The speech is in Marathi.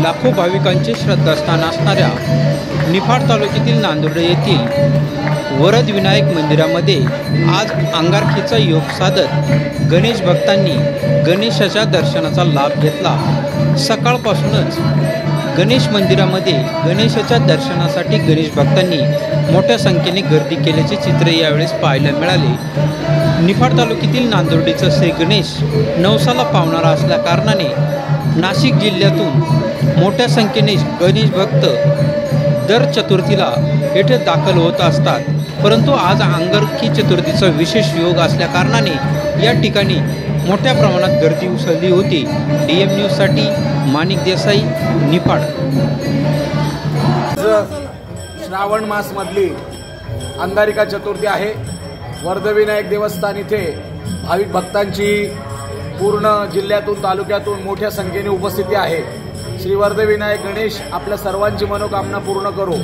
लाखो भाविकांचे श्रद्धास्थान असणाऱ्या निफाड तालुक्यातील नांदुर्डे येथील वरद विनायक मंदिरामध्ये आज अंगारखीचा योग साधत गणेश भक्तांनी गणेशाच्या दर्शनाचा लाभ घेतला। सकाळपासूनच गणेश मंदिरामध्ये गणेशाच्या दर्शनासाठी गणेश भक्तांनी मोठ्या संख्येने गर्दी केल्याचे चित्र यावेळेस पाहायला मिळाले। निफाड तालुक्यातील नांदुर्डेचा श्री गणेश नवसाला पावणारा असल्या कारणाने नाशिक जिल्ह्यातून मोठ्या संख्येने गणेश भक्त दर चतुर्थीला येथे दाखल होत असतात, परंतु आज अंगारकी चतुर्थीचा विशेष योग असल्या कारणाने या ठिकाणी मोठ्या प्रमाणात गर्दी उसळली होती। DM न्यूजसाठी माणिक देसाई, निफाड। श्रावण मास मधली अंगारिका चतुर्थी आहे। वरदविनायक देवस्थान इथे भाविक भक्तांची पूर्ण जिल्ह्यातून तालुक्यातून मोठ्या संख्येने उपस्थिती आहे। श्री वरदविनायक गणेश आपल्या सर्वांची मनोकामना पूर्ण करो।